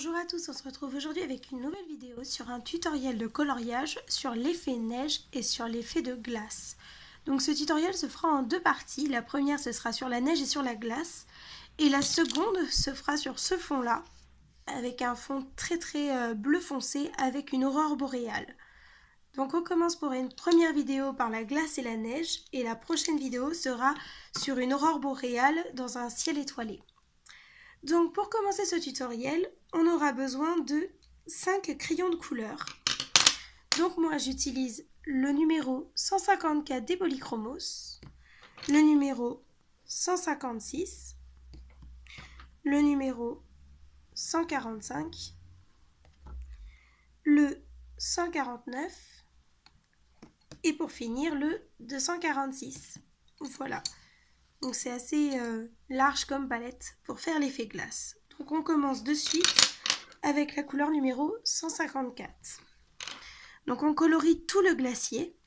Bonjour à tous, on se retrouve aujourd'hui avec une nouvelle vidéo sur un tutoriel de coloriage sur l'effet neige et sur l'effet de glace. Donc ce tutoriel se fera en deux parties. La première ce sera sur la neige et sur la glace et la seconde se fera sur ce fond là avec un fond très bleu foncé avec une aurore boréale. Donc on commence pour une première vidéo par la glace et la neige et la prochaine vidéo sera sur une aurore boréale dans un ciel étoilé. Donc pour commencer ce tutoriel, on aura besoin de 5 crayons de couleur. Donc moi j'utilise le numéro 154 des Polychromos, le numéro 156, le numéro 145, le 149 et pour finir le 246. Voilà. Donc c'est assez large comme palette pour faire l'effet glace. Donc on commence de suite avec la couleur numéro 154. Donc on colorie tout le glacier.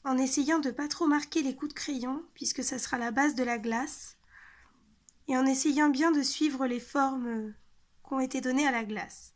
En essayant de ne pas trop marquer les coups de crayon puisque ça sera la base de la glace. Et en essayant bien de suivre les formes qui ont été données à la glace.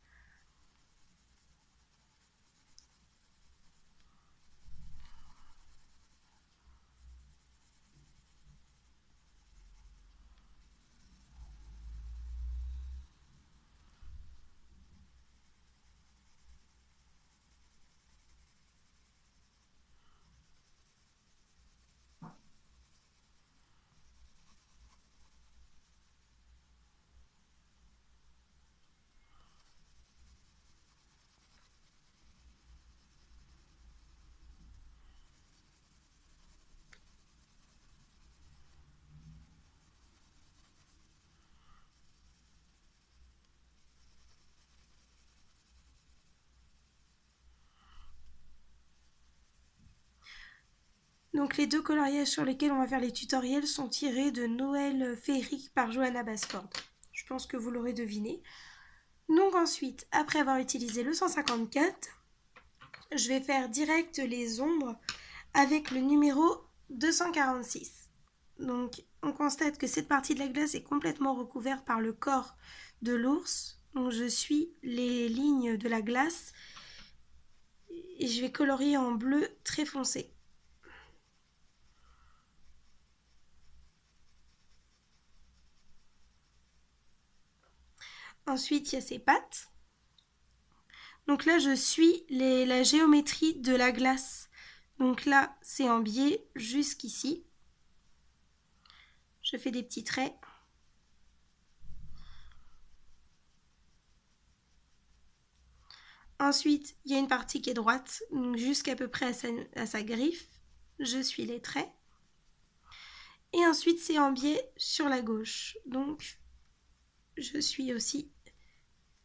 Donc les deux coloriages sur lesquels on va faire les tutoriels sont tirés de Noël féerique par Johanna Basford. Je pense que vous l'aurez deviné. Donc ensuite, après avoir utilisé le 154, je vais faire direct les ombres avec le numéro 246. Donc on constate que cette partie de la glace est complètement recouverte par le corps de l'ours. Donc je suis les lignes de la glace et je vais colorier en bleu très foncé. Ensuite, il y a ses pattes. Donc là, je suis la géométrie de la glace. Donc là, c'est en biais jusqu'ici. Je fais des petits traits. Ensuite, il y a une partie qui est droite, jusqu'à peu près à sa griffe. Je suis les traits. Et ensuite, c'est en biais sur la gauche. Donc, je suis aussi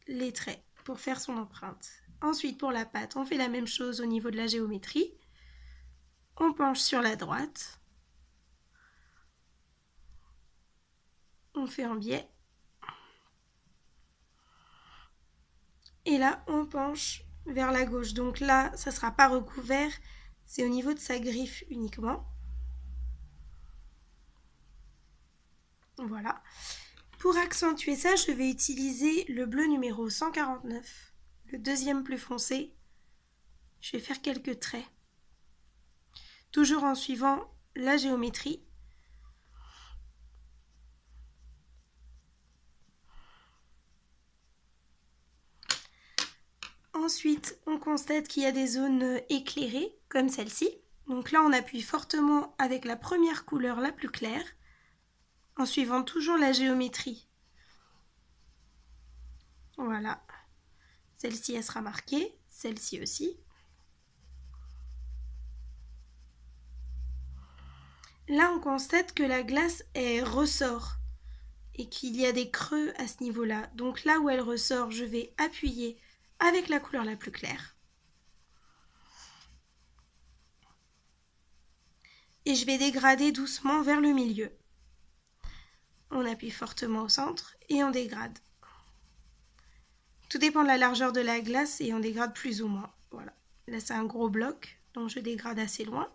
les traits pour faire son empreinte. Ensuite, pour la patte, on fait la même chose au niveau de la géométrie. On penche sur la droite. On fait en biais. Et là, on penche vers la gauche. Donc là, ça ne sera pas recouvert. C'est au niveau de sa griffe uniquement. Voilà. Pour accentuer ça, je vais utiliser le bleu numéro 149, le deuxième plus foncé. Je vais faire quelques traits. Toujours en suivant la géométrie. Ensuite, on constate qu'il y a des zones éclairées, comme celle-ci. Donc là, on appuie fortement avec la première couleur la plus claire, en suivant toujours la géométrie. Voilà. Celle-ci, elle sera marquée, celle-ci aussi. Là, on constate que la glace, elle ressort et qu'il y a des creux à ce niveau-là. Donc là où elle ressort, je vais appuyer avec la couleur la plus claire. Et je vais dégrader doucement vers le milieu. On appuie fortement au centre et on dégrade. Tout dépend de la largeur de la glace et on dégrade plus ou moins. Voilà. Là, c'est un gros bloc, donc je dégrade assez loin.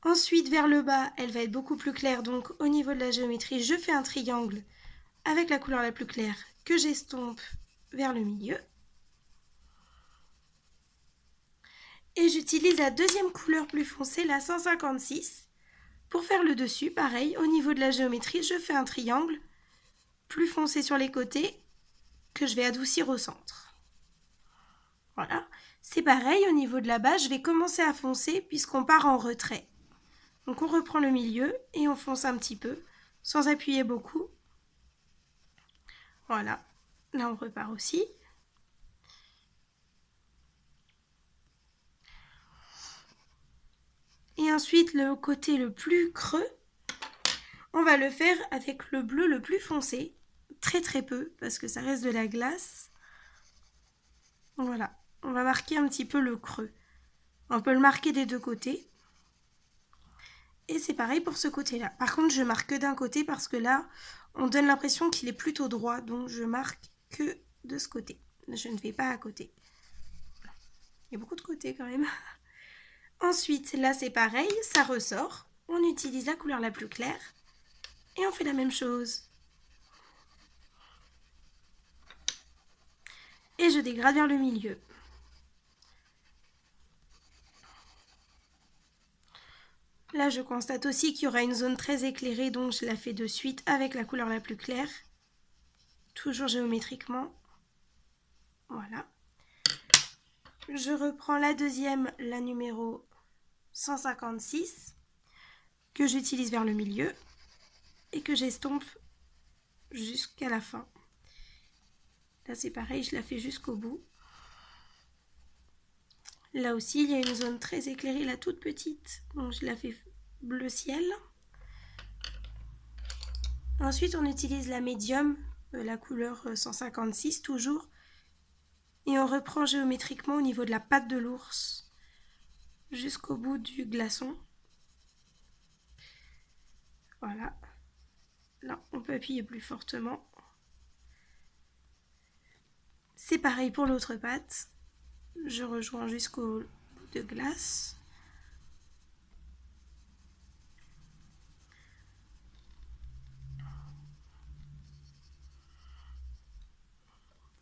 Ensuite, vers le bas, elle va être beaucoup plus claire. Donc, au niveau de la géométrie, je fais un triangle avec la couleur la plus claire que j'estompe vers le milieu. Et j'utilise la deuxième couleur plus foncée, la 156. Pour faire le dessus, pareil, au niveau de la géométrie, je fais un triangle plus foncé sur les côtés que je vais adoucir au centre. Voilà. C'est pareil, au niveau de la base, je vais commencer à foncer puisqu'on part en retrait. Donc on reprend le milieu et on fonce un petit peu, sans appuyer beaucoup. Voilà, là on repart aussi. Et ensuite le côté le plus creux, on va le faire avec le bleu le plus foncé, très très peu, parce que ça reste de la glace. Voilà, on va marquer un petit peu le creux. On peut le marquer des deux côtés. Et c'est pareil pour ce côté-là. Par contre, je marque que d'un côté parce que là, on donne l'impression qu'il est plutôt droit. Donc, je marque que de ce côté. Je ne vais pas à côté. Il y a beaucoup de côtés quand même. Ensuite, là, c'est pareil. Ça ressort. On utilise la couleur la plus claire. Et on fait la même chose. Et je dégrade vers le milieu. Là, je constate aussi qu'il y aura une zone très éclairée, donc je la fais de suite avec la couleur la plus claire. Toujours géométriquement. Voilà. Je reprends la deuxième, la numéro 156, que j'utilise vers le milieu et que j'estompe jusqu'à la fin. Là, c'est pareil, je la fais jusqu'au bout. Là aussi, il y a une zone très éclairée, la toute petite, donc je la fais bleu ciel. Ensuite, on utilise la médium, la couleur 156 toujours, et on reprend géométriquement au niveau de la patte de l'ours jusqu'au bout du glaçon. Voilà. Là, on peut appuyer plus fortement. C'est pareil pour l'autre patte. Je rejoins jusqu'au bout de glace.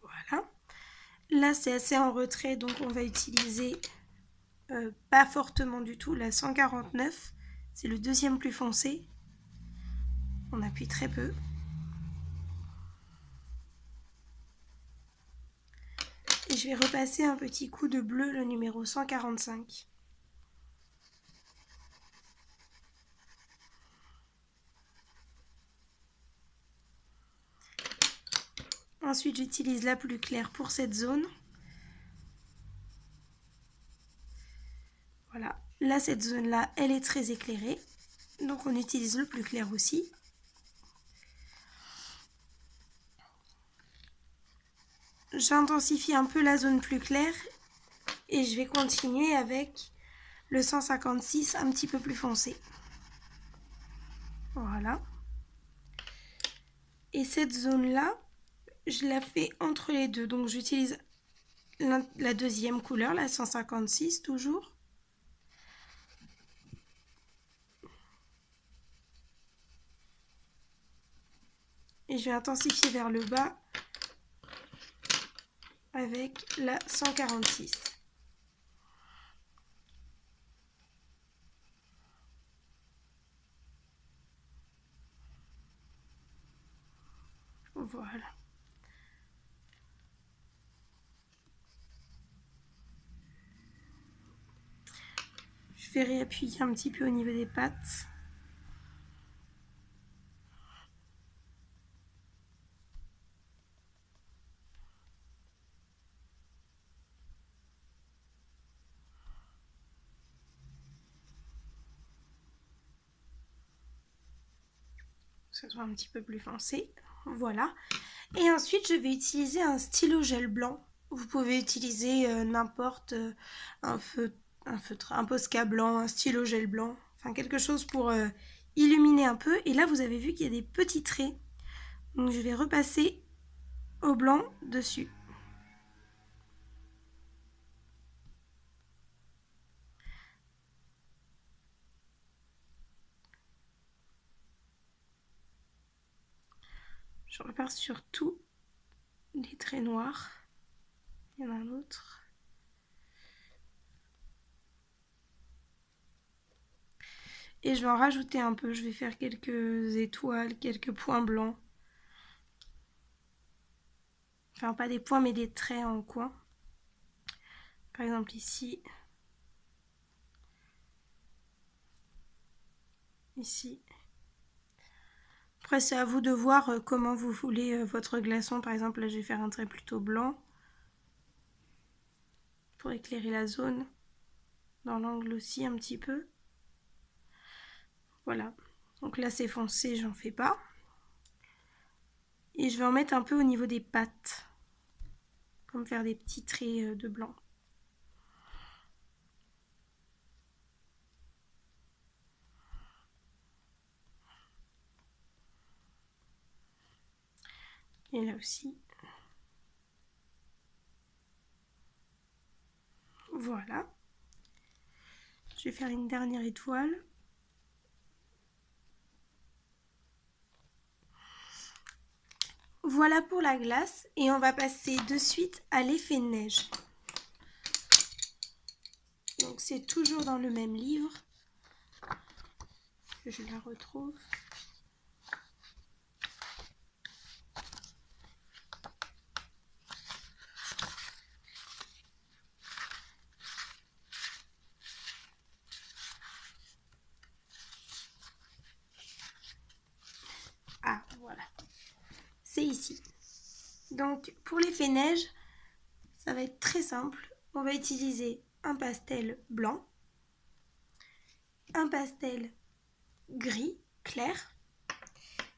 Voilà. Là, c'est assez en retrait, donc on va utiliser pas fortement du tout la 149. C'est le deuxième plus foncé. On appuie très peu. Et je vais repasser un petit coup de bleu, le numéro 145. Ensuite, j'utilise la plus claire pour cette zone. Voilà. Là, cette zone-là, elle est très éclairée. Donc, on utilise le plus clair aussi. J'intensifie un peu la zone plus claire et je vais continuer avec le 156 un petit peu plus foncé. Voilà. Et cette zone-là, je la fais entre les deux. Donc j'utilise la deuxième couleur, la 156 toujours. Et je vais intensifier vers le bas avec la 146. Voilà. Je vais réappuyer un petit peu au niveau des pattes. Que ce soit un petit peu plus foncé. Voilà. Et ensuite, je vais utiliser un stylo gel blanc. Vous pouvez utiliser n'importe un feutre, un Posca blanc, un stylo gel blanc, enfin quelque chose pour illuminer un peu. Et là, vous avez vu qu'il y a des petits traits. Donc, je vais repasser au blanc dessus. Je repars sur tous les traits noirs. Il y en a un autre. Et je vais en rajouter un peu. Je vais faire quelques étoiles, quelques points blancs. Enfin, pas des points, mais des traits en coin. Par exemple ici. Ici. Après, c'est à vous de voir comment vous voulez votre glaçon. Par exemple, là, je vais faire un trait plutôt blanc pour éclairer la zone. Dans l'angle aussi un petit peu. Voilà. Donc là, c'est foncé, j'en fais pas. Et je vais en mettre un peu au niveau des pattes. Comme faire des petits traits de blanc. Et là aussi. Voilà. Je vais faire une dernière étoile. Voilà pour la glace et on va passer de suite à l'effet neige. Donc c'est toujours dans le même livre que je la retrouve. Ah voilà, c'est ici. Donc pour l'effet neige, ça va être très simple. On va utiliser un pastel blanc, un pastel gris clair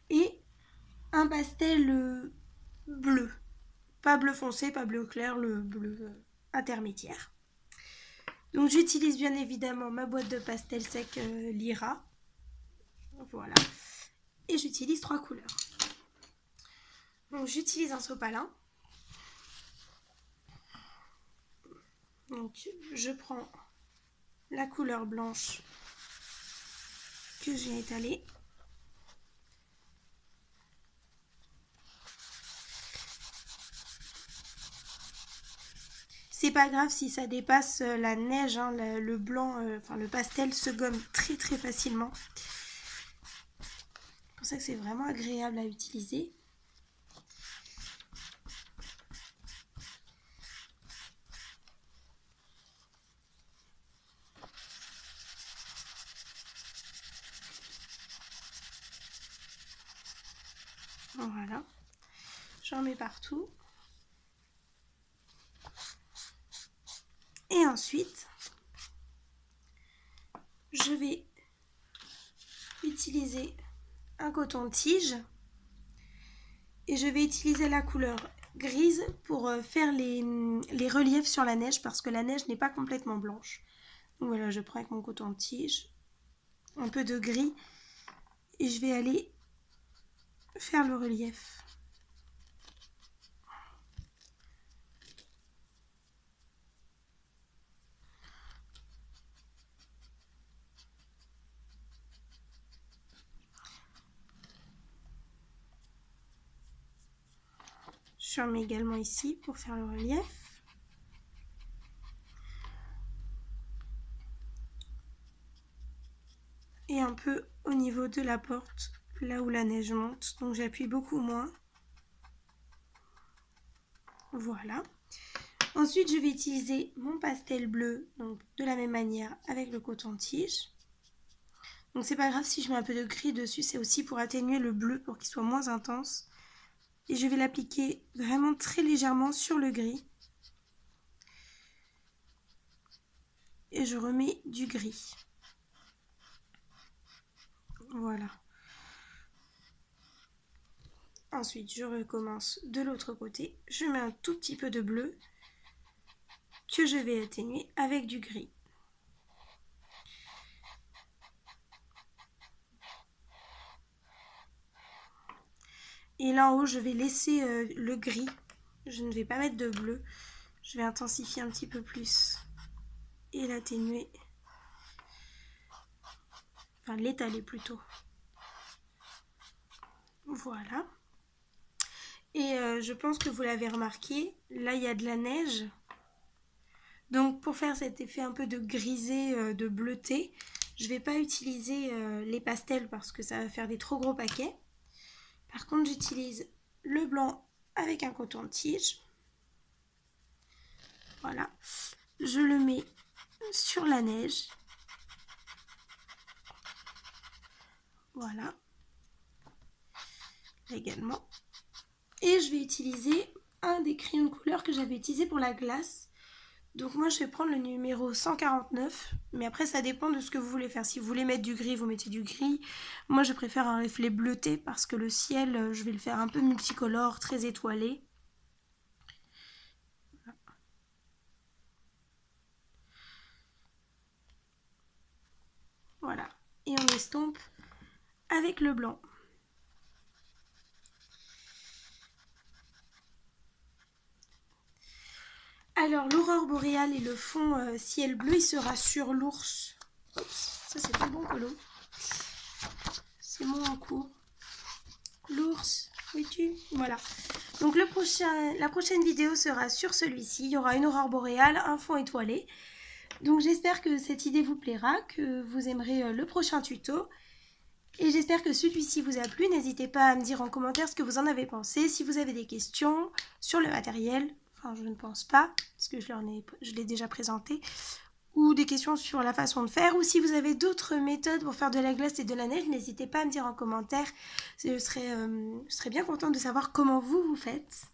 et un pastel bleu. Pas bleu foncé, pas bleu clair, le bleu intermédiaire. Donc j'utilise bien évidemment ma boîte de pastel sec Lyra. Voilà. Et j'utilise 3 couleurs. Donc j'utilise un sopalin. Donc je prends la couleur blanche que j'ai étalée. C'est pas grave si ça dépasse la neige, hein, le blanc, enfin le pastel se gomme très très facilement. C'est pour ça que c'est vraiment agréable à utiliser. Voilà, j'en mets partout. Et ensuite, je vais utiliser un coton-tige et je vais utiliser la couleur grise pour faire les reliefs sur la neige parce que la neige n'est pas complètement blanche. Donc voilà, je prends avec mon coton-tige un peu de gris et je vais aller faire le relief. J'en mets également ici pour faire le relief. Et un peu au niveau de la porte, là où la neige monte. Donc j'appuie beaucoup moins. Voilà. Ensuite, je vais utiliser mon pastel bleu, donc de la même manière avec le coton-tige. Donc c'est pas grave si je mets un peu de gris dessus, c'est aussi pour atténuer le bleu pour qu'il soit moins intense. Et je vais l'appliquer vraiment très légèrement sur le gris. Et je remets du gris. Voilà. Ensuite, je recommence de l'autre côté. Je mets un tout petit peu de bleu que je vais atténuer avec du gris. Et là en haut, je vais laisser le gris. Je ne vais pas mettre de bleu. Je vais intensifier un petit peu plus et l'atténuer. Enfin, l'étaler plutôt. Voilà. Et je pense que vous l'avez remarqué, là il y a de la neige. Donc pour faire cet effet un peu de grisé, de bleuté, je ne vais pas utiliser les pastels parce que ça va faire des trop gros paquets. Par contre, j'utilise le blanc avec un coton-tige. Voilà. Je le mets sur la neige. Voilà. Également. Et je vais utiliser un des crayons de couleur que j'avais utilisé pour la glace. Donc moi je vais prendre le numéro 149, mais après ça dépend de ce que vous voulez faire. Si vous voulez mettre du gris, vous mettez du gris. Moi je préfère un reflet bleuté parce que le ciel, je vais le faire un peu multicolore, très étoilé. Voilà, et on estompe avec le blanc. Alors l'aurore boréale et le fond ciel bleu, il sera sur l'ours. Oups, ça c'est pas bon colo. C'est mon en cours. L'ours, où es-tu? Voilà. Donc la prochaine vidéo sera sur celui-ci. Il y aura une aurore boréale, un fond étoilé. Donc j'espère que cette idée vous plaira, que vous aimerez le prochain tuto. Et j'espère que celui-ci vous a plu. N'hésitez pas à me dire en commentaire ce que vous en avez pensé. Si vous avez des questions sur le matériel, enfin je ne pense pas, parce que je l'ai déjà présenté, ou des questions sur la façon de faire, ou si vous avez d'autres méthodes pour faire de la glace et de la neige, n'hésitez pas à me dire en commentaire. Je serais bien contente de savoir comment vous faites.